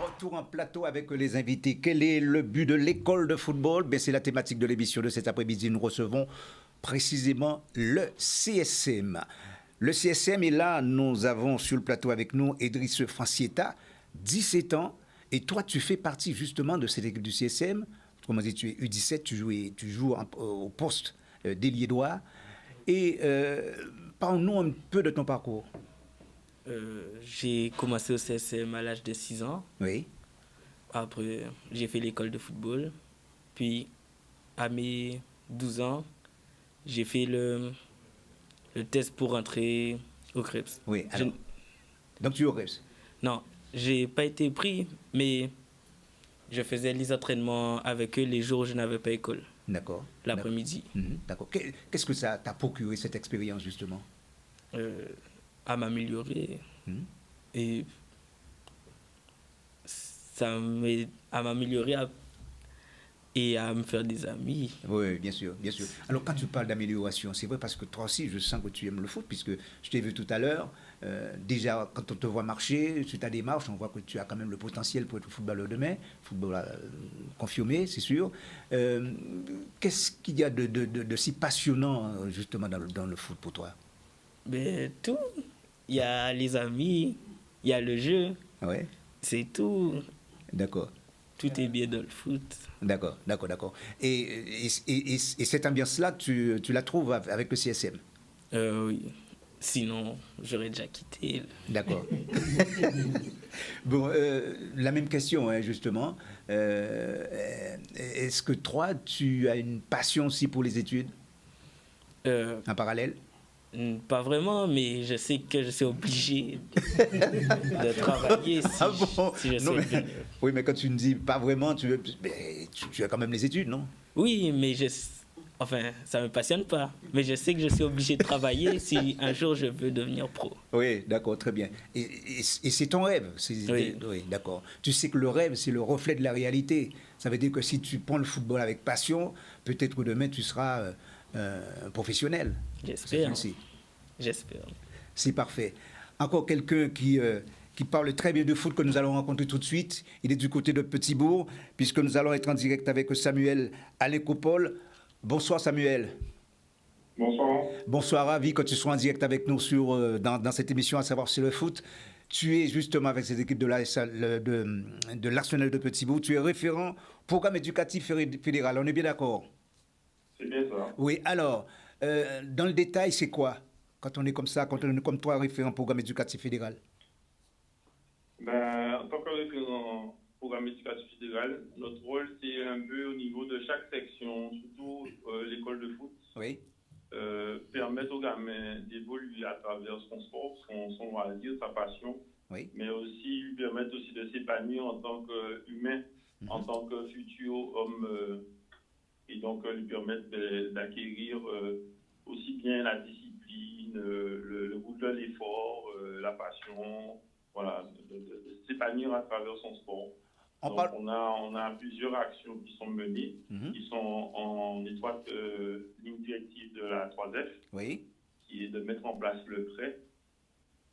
A: Retour en plateau avec les invités. Quel est le but de l'école de football? C'est la thématique de l'émission de cet après-midi. Nous recevons précisément le CSM. Le CSM est là. Nous avons sur le plateau avec nous Idriss Francietta, 17 ans. Et toi, tu fais partie justement de cette équipe du CSM. Comment dire, tu es U17, tu joues au poste d'ailier droit. Et parle-nous un peu de ton parcours.
J: J'ai commencé au CSM à l'âge de 6 ans.
A: Oui.
J: Après, j'ai fait l'école de football. Puis, à mes 12 ans, j'ai fait le test pour entrer au CREPS.
A: Oui, alors, donc tu es au CREPS?
J: Non, j'ai pas été pris, mais je faisais les entraînements avec eux les jours où je n'avais pas école.
A: D'accord.
J: L'après-midi.
A: D'accord. Qu'est-ce que ça t'a procuré, cette expérience, justement?
J: À m'améliorer. Et ça m'aide à m'améliorer et à me faire des amis.
A: Oui, bien sûr, bien sûr. Alors, quand tu parles d'amélioration, c'est vrai parce que toi aussi, je sens que tu aimes le foot, puisque je t'ai vu tout à l'heure. Déjà, quand on te voit marcher, sur ta démarche, on voit que tu as quand même le potentiel pour être footballeur demain, footballeur confirmé, c'est sûr. Qu'est-ce qu'il y a de si passionnant, justement, dans le foot pour toi?
J: Ben, tout. Il y a les amis, il y a le jeu.
A: Ouais.
J: C'est tout.
A: D'accord.
J: Tout est bien dans le foot.
A: D'accord. Et cette ambiance-là, tu la trouves avec le CSM?
J: Oui. Sinon, j'aurais déjà quitté.
A: D'accord. Bon, la même question, hein, justement. Est-ce que toi, tu as une passion aussi pour les études en parallèle?
J: Pas vraiment, mais je sais que je suis obligé de travailler si, si je sais bien.
A: Oui, mais quand tu ne dis pas vraiment, tu as quand même les études, non?
J: Oui, mais enfin, ça ne me passionne pas. Mais je sais que je suis obligé de travailler si un jour je veux devenir pro.
A: Oui, d'accord, très bien. Et c'est ton rêve?
J: Oui.
A: Oui, d'accord. Tu sais que le rêve, c'est le reflet de la réalité. Ça veut dire que si tu prends le football avec passion, peut-être que demain, tu seras un professionnel.
J: J'espère. J'espère.
A: C'est parfait. Encore quelqu'un qui parle très bien de foot que nous allons rencontrer tout de suite. Il est du côté de Petit-Bourg, puisque nous allons être en direct avec Samuel Alécopole. Bonsoir Samuel.
K: Bonsoir.
A: Bonsoir, ravi que tu sois en direct avec nous dans cette émission à savoir sur le foot. Tu es justement avec cette équipe de l'Arsenal de Petit-Bourg. Tu es référent programme éducatif fédéral. On est bien d'accord?
K: C'est bien ça.
A: Oui, alors, dans le détail, c'est quoi quand on est comme ça, quand on est comme toi, référent programme éducatif fédéral?
K: En tant que référent programme éducatif fédéral, notre rôle, c'est un peu au niveau de chaque section, surtout l'école de foot.
A: Oui.
K: Permettre aux gamins d'évoluer à travers son sport, son loisir, sa passion,
A: oui.
K: Mais aussi lui permettre aussi de s'épanouir en tant qu'humain, en tant que futur homme, et donc lui permettre d'acquérir aussi bien la discipline, le goût de l'effort, la passion, voilà, de s'épanouir à travers son sport. On a plusieurs actions qui sont menées, qui sont en étroite ligne directive de la 3F,
A: oui.
K: Qui est de mettre en place le prêt.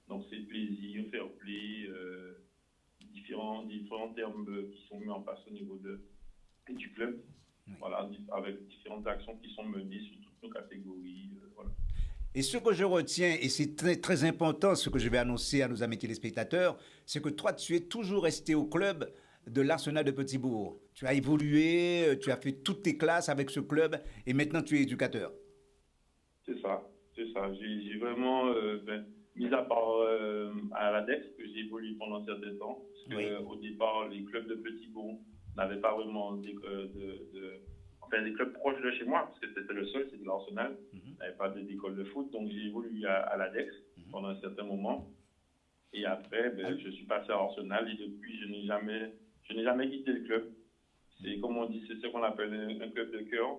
K: Donc c'est plaisir, fair play, différents termes qui sont mis en place au niveau du club, oui. Voilà, avec différentes actions qui sont menées sur toutes nos catégories. Voilà.
A: Et ce que je retiens, et c'est très, très important, ce que je vais annoncer à nos amis téléspectateurs, c'est que toi, tu es toujours resté au club de l'Arsenal de Petit-Bourg. Tu as évolué, tu as fait toutes tes classes avec ce club, et maintenant tu es éducateur.
K: C'est ça. J'ai vraiment, mis à part à l'ADEX, que j'ai évolué pendant certains temps, parce qu'au départ, les clubs de Petit-Bourg n'avaient pas vraiment des clubs proches de chez moi, parce que c'était le seul, c'était l'Arsenal, n'avait pas d'école de foot, donc j'ai évolué à l'ADEX pendant un certain moment, et après, je suis passé à Arsenal, et depuis, je n'ai jamais quitté le club. C'est comme on dit, c'est ce qu'on appelle un club de cœur,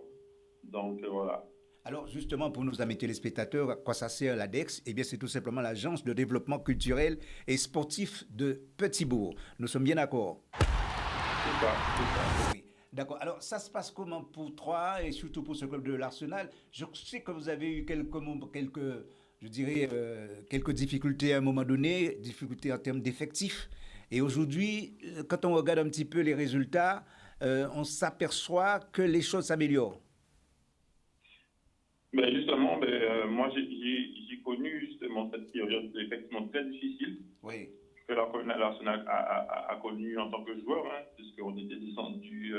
K: donc voilà.
A: Alors justement, pour nos amis téléspectateurs, à quoi ça sert l'ADEX? Eh bien, c'est tout simplement l'Agence de développement culturel et sportif de Petit-Bourg. Nous sommes bien d'accord?
K: C'est ça.
A: Oui. D'accord. Alors, ça se passe comment pour toi et surtout pour ce club de l'Arsenal? Je sais que vous avez eu quelques difficultés à un moment donné, difficultés en termes d'effectifs. Et aujourd'hui, quand on regarde un petit peu les résultats, on s'aperçoit que les choses s'améliorent.
K: Justement, moi, j'ai connu justement cette période effectivement très difficile.
A: Oui.
K: Que l'Arsenal a connu en tant que joueur, puisqu'on était descendu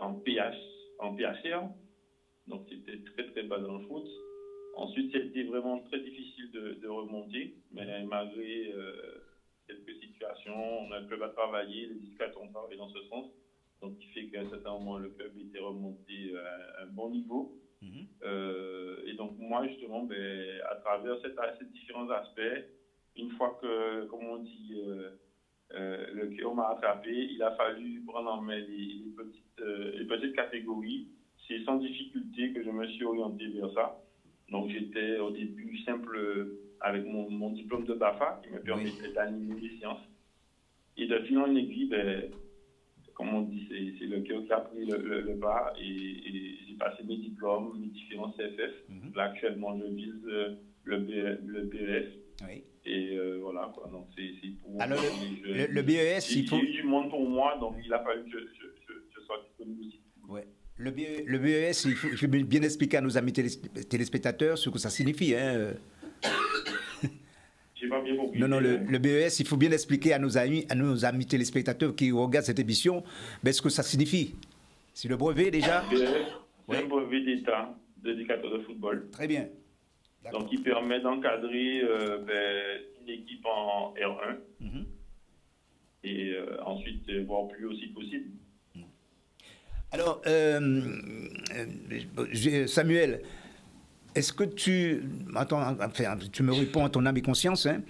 K: en PHR, donc c'était très très bas dans le foot. Ensuite, c'était vraiment très difficile de remonter, mais malgré quelques situations, le club a travaillé, les éducateurs ont travaillé dans ce sens, donc qui fait qu'à un certain moment, le club était remonté à un bon niveau. Et donc moi, justement, à travers ces différents aspects, une fois que, comme on dit, le cœur m'a attrapé, il a fallu prendre en main les petites catégories. C'est sans difficulté que je me suis orienté vers ça. Donc j'étais au début simple avec mon diplôme de BAFA qui me permettait d'animer les séances. Et de fil en aiguille, comme on dit, c'est le cœur qui a pris le pas et j'ai passé mes diplômes, mes différents CFF. Là, actuellement, je vise le BES.
A: Oui.
K: Et voilà, quoi. Donc, c'est pour...
A: Alors, le BES, il faut...
K: J'ai eu du monde pour moi, donc il a fallu que je sois disponible aussi.
A: Ouais. Le BES, il faut bien expliquer à nos amis téléspectateurs ce que ça signifie. Hein.
K: J'ai pas bien compris.
A: Non, le BES, il faut bien expliquer à nos amis téléspectateurs qui regardent cette émission ce que ça signifie. C'est le brevet déjà.
K: Le BES, c'est un brevet d'État d'éducateur de football.
A: Très bien.
K: Donc, il permet d'encadrer une équipe en R1 et ensuite voir plus aussi possible.
A: Alors, Samuel, est-ce que tu me réponds en ton âme et conscience, hein,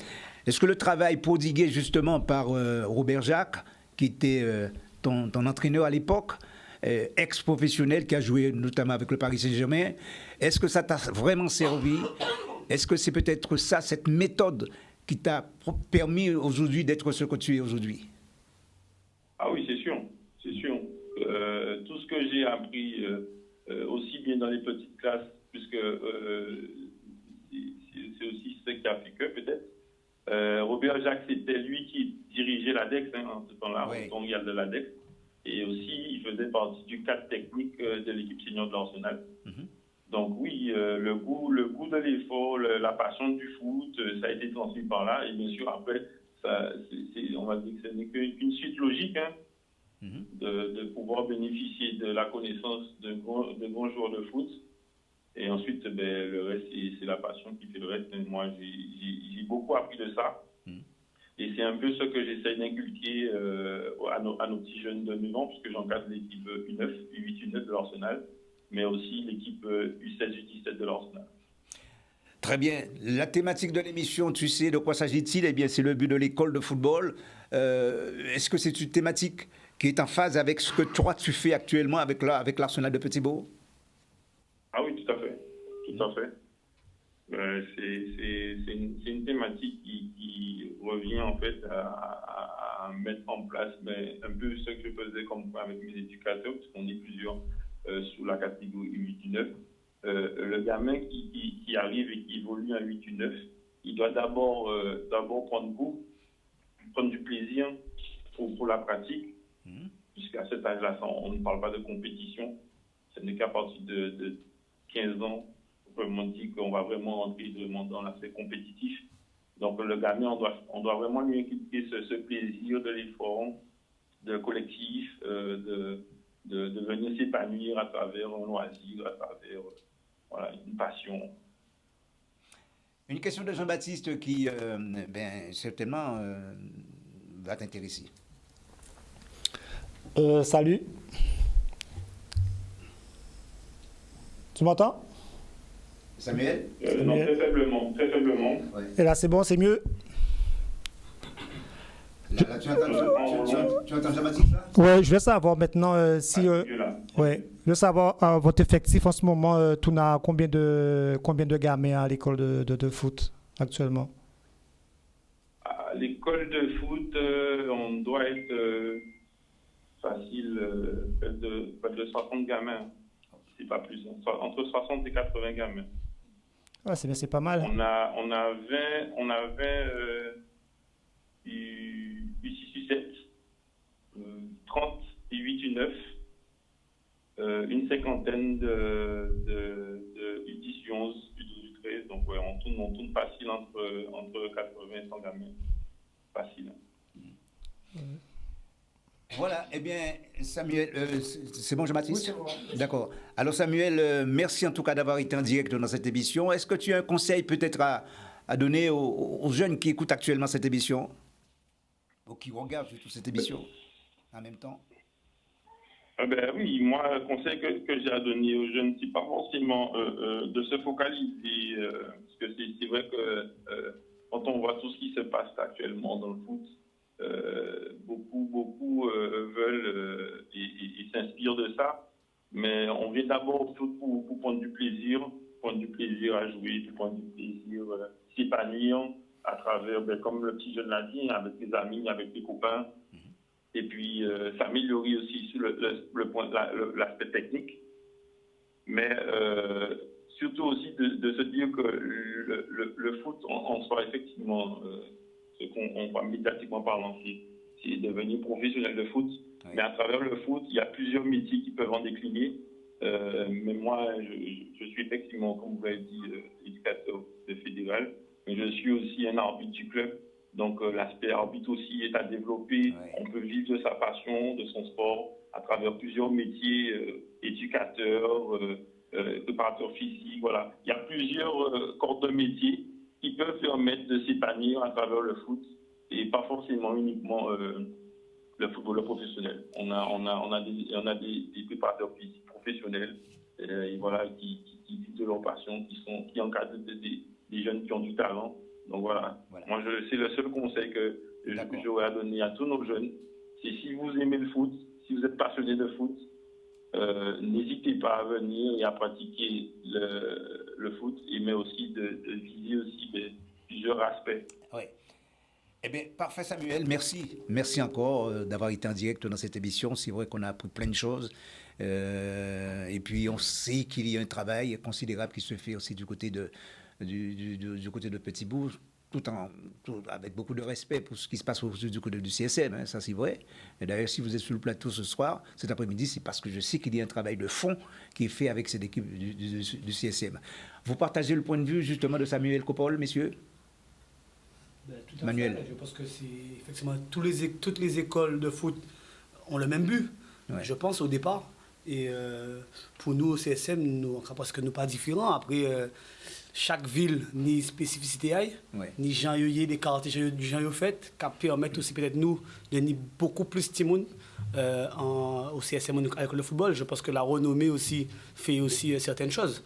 A: est-ce que le travail prodigué justement par Robert Jacques, qui était ton entraîneur à l'époque, ex-professionnel qui a joué notamment avec le Paris Saint-Germain, est-ce que ça t'a vraiment servi? Est-ce que c'est peut-être ça, cette méthode qui t'a permis aujourd'hui d'être ce que tu es aujourd'hui?
K: Ah oui, c'est sûr, c'est sûr. Tout ce que j'ai appris, aussi bien dans les petites classes, puisque c'est aussi ce qui a fait que peut-être. Robert Jacques, c'était lui qui dirigeait l'ADEX en ce temps-là, au Congrès de l'ADEX. Et aussi, il faisait partie du cadre technique de l'équipe senior de l'Arsenal. Donc oui, le goût de l'effort, la passion du foot, ça a été transmis par là. Et bien sûr, après, on va dire que ce n'est qu'une suite logique de pouvoir bénéficier de la connaissance de grands joueurs de foot. Et ensuite, le reste, c'est la passion qui fait le reste. Et moi, j'ai beaucoup appris de ça. Et c'est un peu ce que j'essaie d'inculquer à nos petits jeunes de 9 ans, puisque j'encadre l'équipe U9, U8, U9 de l'Arsenal, mais aussi l'équipe U16, U17 de l'Arsenal.
A: Très bien. La thématique de l'émission, tu sais de quoi s'agit-il? Eh bien, c'est le but de l'école de football. Est-ce que c'est une thématique qui est en phase avec ce que toi, tu fais actuellement avec l'Arsenal de Petit-Bourg?
K: Ah oui, tout à fait. Tout à fait. C'est une thématique qui revient en fait à mettre en place un peu ce que je faisais avec mes éducateurs, parce qu'on est plusieurs sous la catégorie 8-9. Le gamin qui arrive et qui évolue en 8-9, il doit d'abord prendre goût, prendre du plaisir pour la pratique, puisqu'à cet âge-là, on ne parle pas de compétition. Ce n'est qu'à partir de 15 ans, on dit qu'on va vraiment rentrer dans l'aspect compétitif. Donc le gamin, on doit vraiment lui inculquer ce plaisir de l'effort, de collectif, de venir s'épanouir à travers un loisir, à travers une passion.
A: Une question de Jean-Baptiste qui, certainement, va t'intéresser.
C: Salut. Tu m'entends?
A: Samuel?
K: Non, très faiblement.
A: Ouais.
C: Et là, c'est bon, c'est mieux?
A: Là, tu entends Jean-Baptiste là?
C: Ouais, je veux savoir maintenant je veux savoir votre effectif en ce moment, tu as combien de gamins à l'école de foot actuellement?
K: À l'école de foot, on doit être facile, près de 60 gamins. C'est pas plus, entre 60 et 80 gamins.
C: Ouais, c'est bien, c'est pas mal.
K: On a 20 U6, U7, 30 U8, U9, une cinquantaine de U10, U11, U12, U13. Donc ouais, on tourne facile entre 80 et 100 gamins. Facile.
A: Voilà, eh bien, Samuel, c'est bon Jean-Baptiste?
E: Oui, c'est bon.
A: D'accord. Alors Samuel, merci en tout cas d'avoir été en direct dans cette émission. Est-ce que tu as un conseil peut-être à donner aux jeunes qui écoutent actuellement cette émission, ou qui regardent surtout cette émission en même temps?
K: Oui, moi, le conseil que j'ai à donner aux jeunes, c'est pas forcément de se focaliser, parce que c'est vrai que quand on voit tout ce qui se passe actuellement dans le foot, beaucoup veulent et s'inspirent de ça, mais on vient d'abord pour prendre du plaisir à jouer, pour prendre du plaisir, s'épanouir à travers, comme le petit jeune l'a dit, avec les amis, avec les copains. et puis s'améliorer aussi sur l'aspect technique. Mais surtout aussi de se dire que le foot en soi, effectivement, ce qu'on voit médiatiquement parlant, c'est devenir professionnel de foot. Oui. Mais à travers le foot, il y a plusieurs métiers qui peuvent en décliner. Mais moi, je suis effectivement, comme vous l'avez dit, éducateur fédéral, mais je suis aussi un arbitre du club. Donc l'aspect arbitre aussi est à développer. Oui. On peut vivre de sa passion, de son sport, à travers plusieurs métiers, éducateur, préparateur physique, voilà. Il y a plusieurs corps de métiers qui peuvent permettre de s'épanouir à travers le foot et pas forcément uniquement le footballeur professionnel. On a des préparateurs physiques professionnels et voilà, qui vivent de leur passion, qui encadrent des jeunes qui ont du talent. Donc voilà. Moi c'est le seul conseil que j'aurais à donner à tous nos jeunes. C'est si vous aimez le foot, si vous êtes passionné de foot, n'hésitez pas à venir et à pratiquer le foot, mais aussi de viser aussi plusieurs aspects.
A: Oui. Eh bien, parfait Samuel, merci. Merci encore d'avoir été en direct dans cette émission. C'est vrai qu'on a appris plein de choses. Et puis on sait qu'il y a un travail considérable qui se fait aussi du côté de Petit-Bourg, tout avec beaucoup de respect pour ce qui se passe du côté du CSM, hein, ça c'est vrai. Et d'ailleurs, si vous êtes sur le plateau ce soir, cet après-midi, c'est parce que je sais qu'il y a un travail de fond qui est fait avec cette équipe du CSM. Vous partagez le point de vue justement de Samuel Coppol, messieurs?
B: Tout à
A: Manuel.
B: fait. Je pense que c'est effectivement toutes les écoles de foot ont le même but, je pense au départ. Et pour nous au CSM, parce que nous pas différents. Après, chaque ville ni spécificité ni gens y des quartiers gens fait, qui permettent aussi peut-être nous de ni beaucoup plus de monde au CSM avec le football. Je pense que la renommée aussi fait aussi certaines choses.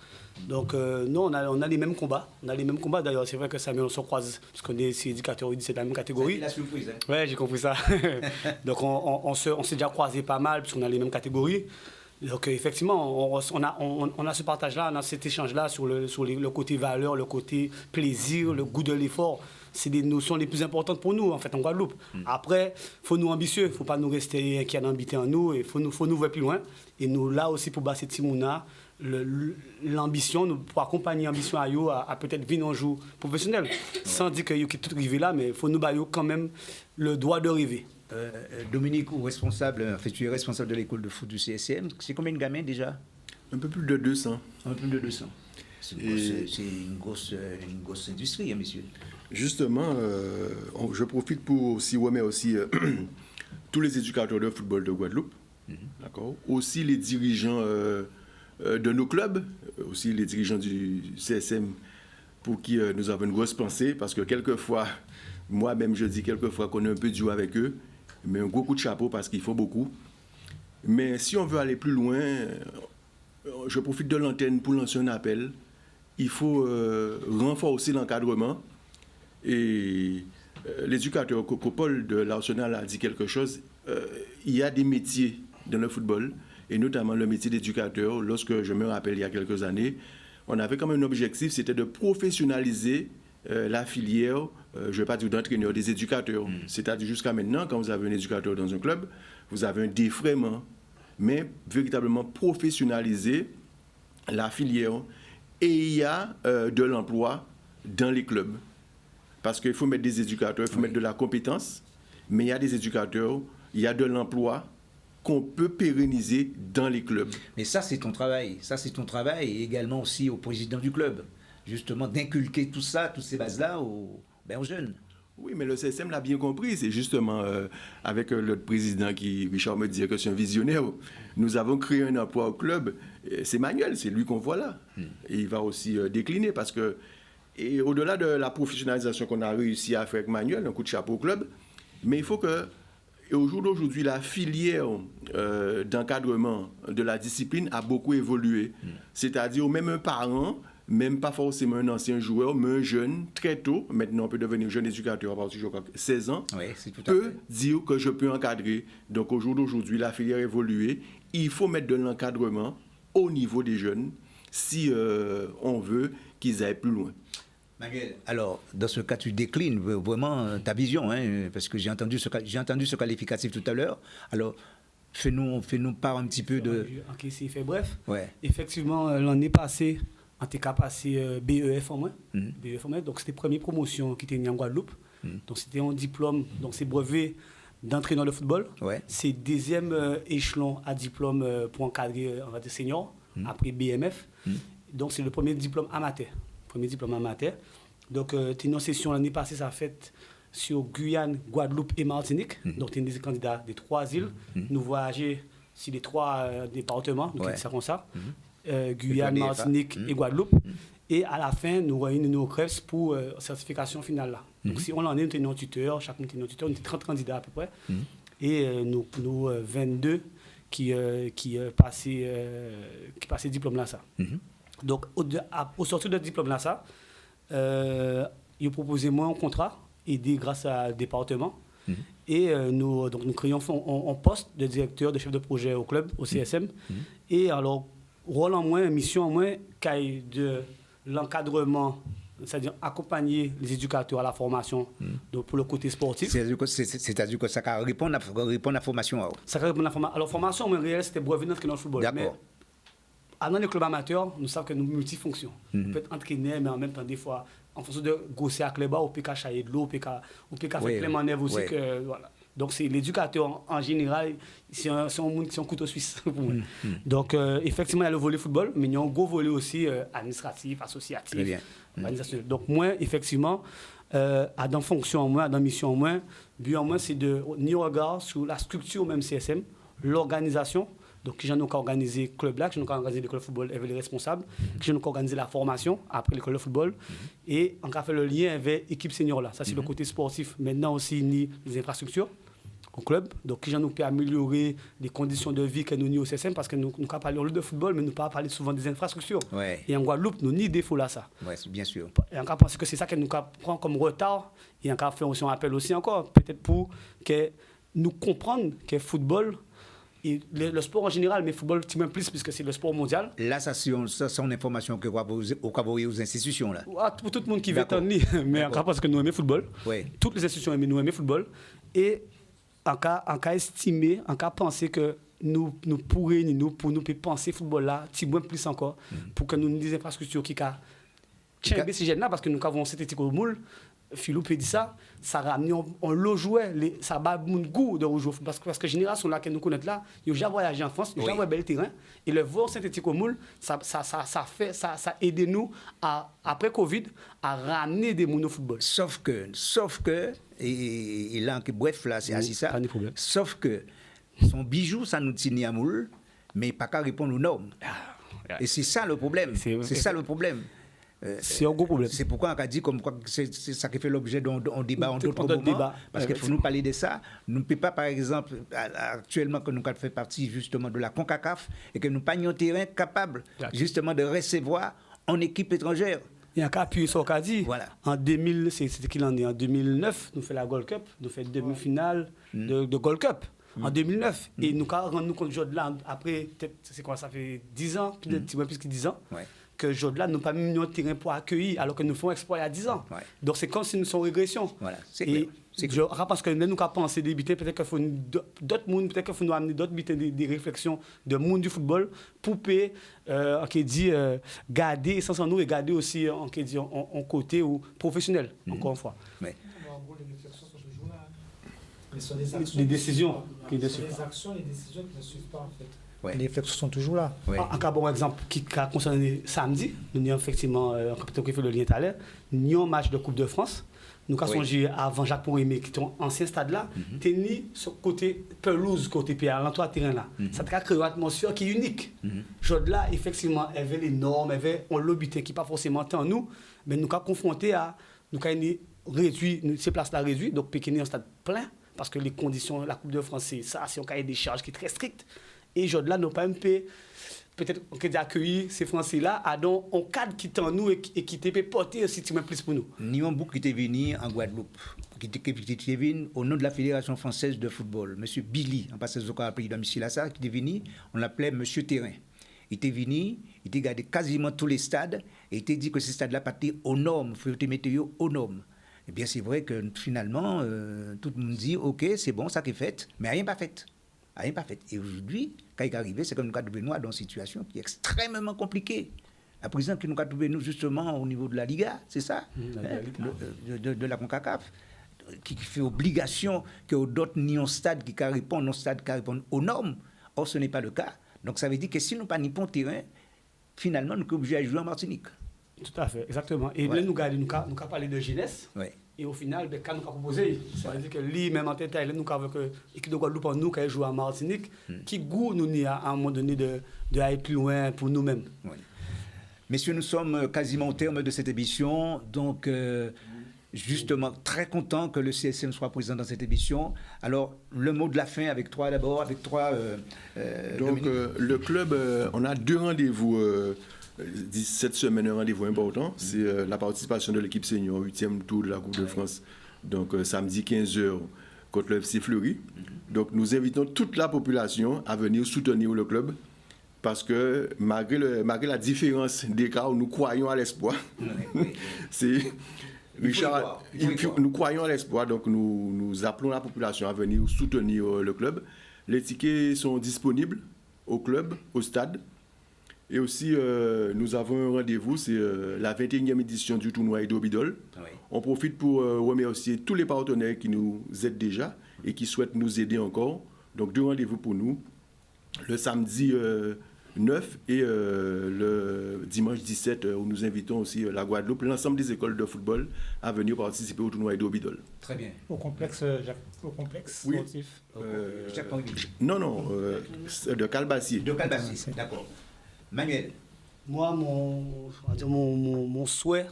B: Donc non, on a les mêmes combats. On a les mêmes combats d'ailleurs. C'est vrai que Samuel, on se croise parce qu'on est éducateurs, c'est la même catégorie.
A: C'est la surprise. Hein.
B: Ouais, j'ai compris ça. Donc on s'est déjà croisés pas mal parce qu'on a les mêmes catégories. Donc effectivement, on a ce partage-là, on a cet échange-là sur le côté valeur, le côté plaisir, le goût de l'effort. C'est des notions les plus importantes pour nous, en fait, en Guadeloupe. Après, il faut nous ambitieux, il ne faut pas nous rester inquiets d'habiter en nous, il faut nous voir plus loin. Et nous, là aussi, pour Basset Timouna, l'ambition, pour accompagner l'ambition à eux, à peut-être venir un jour professionnel. Sans dire que qui tout arrivé là, mais il faut nous bailler quand même le droit de rêver.
A: Dominique, tu es responsable de l'école de foot du CSM. C'est combien de gamins déjà?
G: Un peu plus de 200.
A: Un peu plus de 200. C'est une grosse industrie, hein, messieurs.
G: Justement, je profite pour aussi remercier tous les éducateurs de football de Guadeloupe, d'accord? Aussi les dirigeants de nos clubs, aussi les dirigeants du CSM pour qui nous avons une grosse pensée, parce que quelquefois, moi-même je dis quelquefois qu'on est un peu dur avec eux, mais un gros coup de chapeau parce qu'il faut beaucoup. Mais si on veut aller plus loin, je profite de l'antenne pour lancer un appel. Il faut renforcer l'encadrement. Et l'éducateur Coppol de l'Arsenal a dit quelque chose. Il y a des métiers dans le football, et notamment le métier d'éducateur. Lorsque je me rappelle, il y a quelques années, on avait comme un objectif, c'était de professionnaliser la filière, je ne vais pas dire d'entraîneur, des éducateurs. C'est-à-dire jusqu'à maintenant, quand vous avez un éducateur dans un club, vous avez un défraiement, mais véritablement professionnaliser la filière. Et il y a de l'emploi dans les clubs. Parce qu'il faut mettre des éducateurs, il faut mettre de la compétence, mais il y a des éducateurs, il y a de l'emploi qu'on peut pérenniser dans les clubs.
A: Mais ça, c'est ton travail. Ça, c'est ton travail, et également aussi au président du club. Justement, d'inculquer tout ça, toutes ces bases-là aux jeunes.
G: Oui, mais le CSM l'a bien compris. C'est justement avec le président qui, Richard me disait que c'est un visionnaire, nous avons créé un emploi au club. C'est Manuel, c'est lui qu'on voit là. Et il va aussi décliner parce que, et au-delà de la professionnalisation qu'on a réussi à faire avec Manuel, un coup de chapeau au club, mais il faut que, et au jour d'aujourd'hui, la filière d'encadrement de la discipline a beaucoup évolué. C'est-à-dire, même un parent, même pas forcément un ancien joueur, mais un jeune, très tôt, maintenant on peut devenir jeune éducateur à partir de 16 ans, peut dire que je peux encadrer. Donc au jour d'aujourd'hui, la filière a évolué. Il faut mettre de l'encadrement au niveau des jeunes si on veut qu'ils aillent plus loin.
A: Manuel, alors, dans ce cas, tu déclines vraiment ta vision, hein, parce que j'ai entendu ce qualificatif tout à l'heure. Alors, fais-nous part un petit peu de...
B: Ok, c'est fait bref.
A: Ouais.
B: Effectivement, l'année passée, en tout cas passé BEF en moins. BEF en moins. Donc, c'était la première promotion qui était en Guadeloupe. Donc, c'était un diplôme, donc c'est brevet d'entraîneur de football.
A: Ouais.
B: C'est deuxième échelon à diplôme pour encadrer des seniors, après BMF. Donc, c'est le premier diplôme amateur. Donc, une session l'année passée, ça a fait sur Guyane, Guadeloupe et Martinique. Donc, tu es des candidats des 3 îles. Nous voyageons sur les 3 départements, donc c'est comme ça. Guyane, Martinique et Guadeloupe. Et à la fin, nous réunissons nos CREPS pour certification finale. Là. Donc, si on en est, nous tenons un tuteur, chacun tenait un tuteur, on était 30 candidats à peu près. Et nous 22 qui passaient diplôme là, ça. Donc, au sortir de diplôme là, ça, ils ont proposé moi un contrat, aidé grâce à département. Et nous créons un poste de directeur, de chef de projet au club, au CSM. Et alors, rôle en moins, mission en moins, caille de l'encadrement, c'est-à-dire accompagner les éducateurs à la formation donc pour le côté sportif.
A: C'est-à-dire que ça répond à la formation.
B: Ça répond à la formation. Alors, formation, en réalité, c'était brevet dans le football.
A: D'accord.
B: Dans les clubs amateurs, nous savons que nous multifonctions. On peut être entraîneur, mais en même temps, des fois, en fonction de gosser à Cléba, on peut cacher de l'eau, on peut faire Clément Nèvre aussi. Voilà. Donc, c'est l'éducateur en général, c'est un couteau suisse pour moi. Donc, effectivement, il y a le volet football, mais il y a un gros volet aussi administratif, associatif.
A: Très bien.
B: Organisationnel. Donc, moi, effectivement, dans fonction en moins, dans mission en moins, but en moins, c'est de ni regard sur la structure même CSM, l'organisation. Donc, qui j'en ai organisé le club là, qui j'en ai organisé l'école de football avec les responsables, qui j'en ai organisé la formation après l'école de football, et on a fait le lien avec l'équipe senior là. Ça, c'est le côté sportif. Maintenant aussi, ni les infrastructures au club. Donc, qui j'en ai pu améliorer les conditions de vie que nous avons au CSM, parce que nous avons parlé de football, mais nous n'avons pas parlé souvent des infrastructures.
A: Ouais.
B: Et en Guadeloupe, nous avons ni défaut là, ça.
A: Oui, bien sûr.
B: Et on pense que c'est ça que nous prend comme retard, et on a fait aussi un appel aussi encore, peut-être pour que nous comprenions que le football, et le sport en général, mais le football, un plus, puisque c'est le sport mondial.
A: Là, ça c'est une information que vous avez aux institutions. Là.
B: Pour tout le monde qui veut en lire, mais en cas parce que nous aimons le football, toutes les institutions aiment le football, et en cas estimé, en cas pensé que nous pourrions, pour nous penser football là, petit moins plus encore, pour que nous ayons des infrastructures qui tiennent ces jeunes là, parce que nous avons cet éthique au moule. Philou peut dire ça ramène, on le jouait, ça bat mon goût de rejouer parce que génération là que nous connaissons là, ils ont déjà voyagé en France, ils ont déjà voyagé bel terrain et le voir synthétique au moule, ça aide nous après Covid à ramener des mouns au football.
A: Sauf que et là bref là c'est ainsi ça. Sauf que son bijou ça nous tient à moule, mais pas qu'à répondre aux normes. Et c'est ça le problème. C'est ça le problème.
B: C'est un gros problème.
A: C'est pourquoi on a dit comme quoi c'est ça qui fait l'objet d'un débat en d'autres moments. Parce qu'il faut nous parler de ça. Nous ne pouvons pas, par exemple, actuellement, que nous faisons partie justement de la CONCACAF et que nous n'avons pas un terrain capable justement de recevoir en équipe étrangère.
B: Il y a qu'à appuyer sur ce qu'a dit.
A: Voilà.
B: En 2000, c'était qu'il en est. En 2009, nous faisons la Gold Cup, nous faisons demi-finale de Gold Cup. En 2009. Et nous avons rendu compte aujourd'hui, après, c'est quoi, ça fait 10 ans, plus que 10 ans. Ouais. Que Jodla n'a pas mis un terrain pour accueillir alors que nous faisons exploit il y a 10 ans. Ouais. Donc c'est comme si nous sommes en régression. Voilà, c'est clair. Je pense que nous avons pensé des bêtises, peut-être qu'il faut d'autres mondes, peut-être qu'il faut nous amener d'autres bêtises, des réflexions de monde du football pour garder sans nous et garder aussi en côté ou professionnel, encore une fois. Mais
C: sur les
B: décisions qui ne
C: suivent pas. Les actions, les décisions qui ne suivent pas en fait.
B: Ouais.
C: Les réflexes sont toujours là.
B: Ouais. Un cas bon exemple qui a concerné samedi, nous avons effectivement, quand on fait le lien tout à l'heure, nous avons un match de Coupe de France. Nous avons songé avant Jacques Porimé, qui est un ancien stade là, tenir sur côté pelouse, côté pied, à l'entour terrain là. Ça a créé une atmosphère qui est unique. Là, effectivement, il y avait les normes, il y avait un lobby qui n'est pas forcément en nous, mais nous avons confronté à, nous avons réduit, ces places là réduites, donc Pékin est un stade plein, parce que les conditions, la Coupe de France, c'est ça, c'est un cahier des charges qui est très strict. Et aujourd'hui, nous pas peut-être accueillir ces Français-là à un cadre qui est en nous et qui peut porter aussi plus pour nous.
A: Nous avons beaucoup qui est venu en Guadeloupe, qui est venu au nom de la Fédération française de football. Monsieur Billy, en passant au pays domicile à ça, qui est venu, on l'appelait Monsieur Terrain. il était venu, il était gardé quasiment tous les stades, et il était dit que ces stades-là partaient aux normes, il faut les mettre aux normes. Eh bien, c'est vrai que finalement, tout le monde dit, OK, c'est bon, ça qui est fait, mais rien pas fait. Rien pas fait. Et aujourd'hui, quand il est arrivé, c'est comme nous avons trouvé nous dans une situation qui est extrêmement compliquée. À présent, qui nous a trouvé nous justement au niveau de la Liga, c'est ça, de la CONCACAF, qui fait obligation que d'autres n'y ont stade qui répondent, non stade qui répondent aux normes. Or, ce n'est pas le cas. Donc, ça veut dire que si nous n'avons pas terrain, finalement, nous sommes obligés de jouer en Martinique.
B: Tout à fait, exactement. Et là, nous avons parlé de jeunesse.
A: Ouais.
B: Et au final, quand nous avons proposé, ça veut dire que lui, même en tête, nous avons que l'équipe de Guadeloupe, nous, qui joue en Martinique, qui goût nous à un moment donné d'aller plus loin pour nous-mêmes.
A: Ouais. Messieurs, nous sommes quasiment au terme de cette émission. Donc, justement, très content que le CSM soit présent dans cette émission. Alors, le mot de la fin avec toi d'abord, avec toi.
G: Donc, le club, on a 2 rendez-vous cette semaine, un rendez-vous important. C'est la participation de l'équipe senior au 8e tour de la Coupe de France. Donc, samedi 15h contre le FC Fleury. Donc, nous invitons toute la population à venir soutenir le club. Parce que malgré la différence des cas où nous croyons à l'espoir, c'est... Richard, nous croyons à l'espoir, donc nous appelons la population à venir soutenir le club. Les tickets sont disponibles au club, au stade. Et aussi, nous avons un rendez-vous, c'est la 21e édition du tournoi Edo Bidol. Oui. On profite pour remercier tous les partenaires qui nous aident déjà et qui souhaitent nous aider encore. Donc, 2 rendez-vous pour nous, le samedi 9 et le dimanche 17 où nous invitons aussi la Guadeloupe, l'ensemble des écoles de football à venir participer au tournoi Edo Bidol.
A: Très bien.
L: Au complexe
G: oui.
L: sportif.
G: Non, de Calbassier.
A: De Calbassier, d'accord. Manuel.
B: Moi, mon souhait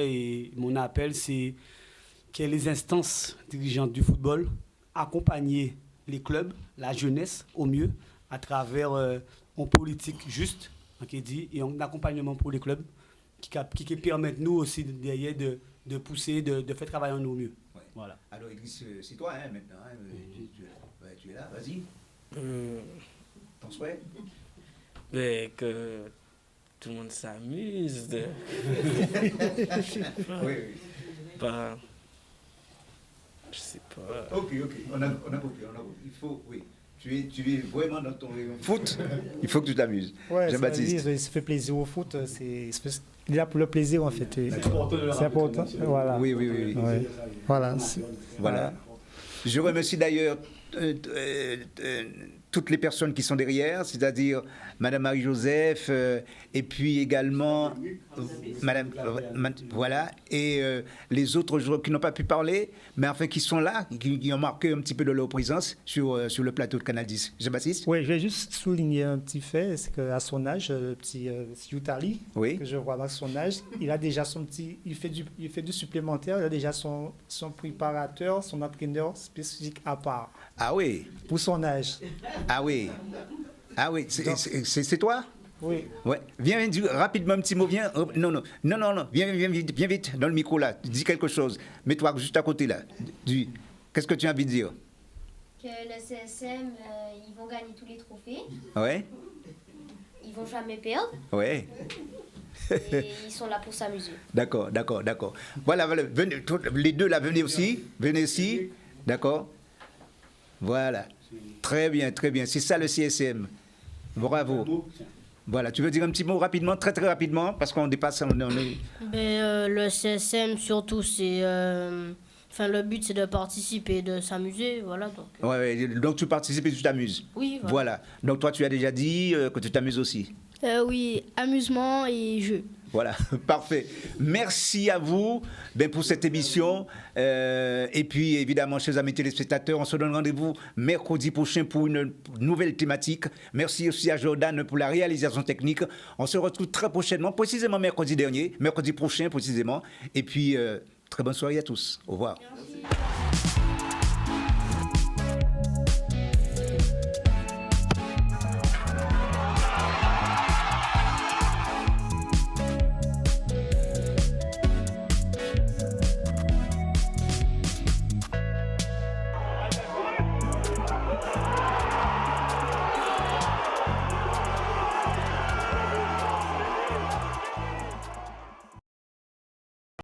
B: et mon appel, c'est que les instances dirigeantes du football accompagnent les clubs, la jeunesse au mieux, à travers une politique juste, et un accompagnement pour les clubs qui permettent nous aussi derrière de pousser, de faire travailler nous au mieux.
A: Ouais. Voilà. Alors, Idriss, c'est toi maintenant. Tu es là, vas-y. Ton souhait?
J: Que tout le monde s'amuse.
A: Oui.
J: Pas... Je sais pas.
A: Ok. On a compris. Il faut, oui. Tu es vraiment dans ton rayon foot. Il faut que tu t'amuses.
L: Ouais,
A: Jean-Baptiste.
L: Il se fait plaisir au foot. Il est là pour le plaisir, en fait. C'est important. Voilà.
A: Oui.
L: Ouais. Voilà.
A: Je remercie d'ailleurs toutes les personnes qui sont derrière, c'est-à-dire Madame Marie-Joseph, et puis également Madame, voilà, et les autres joueurs qui n'ont pas pu parler, mais enfin qui sont là, qui ont marqué un petit peu de leur présence sur le plateau de Canal 10. Jean-Baptiste?
L: Oui, je vais juste souligner un petit fait, c'est qu'à son âge, le petit Youtali, que je vois à son âge, il a déjà son petit, il fait du supplémentaire, il a déjà son préparateur, son entraîneur spécifique à part.
A: Ah oui.
L: Pour son âge.
A: Ah oui, c'est toi?
L: Oui.
A: Ouais. Viens dire rapidement un petit mot, viens. Non, viens vite dans le micro là, dis quelque chose. Mets-toi juste à côté là. Qu'est-ce que tu as envie de dire?
M: Que le CSM, ils vont gagner tous les trophées.
A: Ouais.
M: Ils vont jamais perdre.
A: Ouais.
M: Et ils sont là pour s'amuser.
A: D'accord. Voilà, venez, les deux là, venez ici. D'accord. Voilà. Très bien. C'est ça le CSM. Bravo. Voilà, tu veux dire un petit mot rapidement, très rapidement, parce qu'on dépasse.
H: Le CSM, surtout, c'est. Le but, c'est de participer, de s'amuser. Voilà.
A: Donc tu participes et tu t'amuses.
H: Oui,
A: voilà. Donc toi, tu as déjà dit que tu t'amuses aussi.
H: Oui, amusement et jeu.
A: Voilà, parfait. Merci à vous pour cette émission. Et puis, évidemment, chers amis téléspectateurs, on se donne rendez-vous mercredi prochain pour une nouvelle thématique. Merci aussi à Jordan pour la réalisation technique. On se retrouve très prochainement, précisément mercredi prochain précisément. Et puis, très bonne soirée à tous. Au revoir.
M: Merci.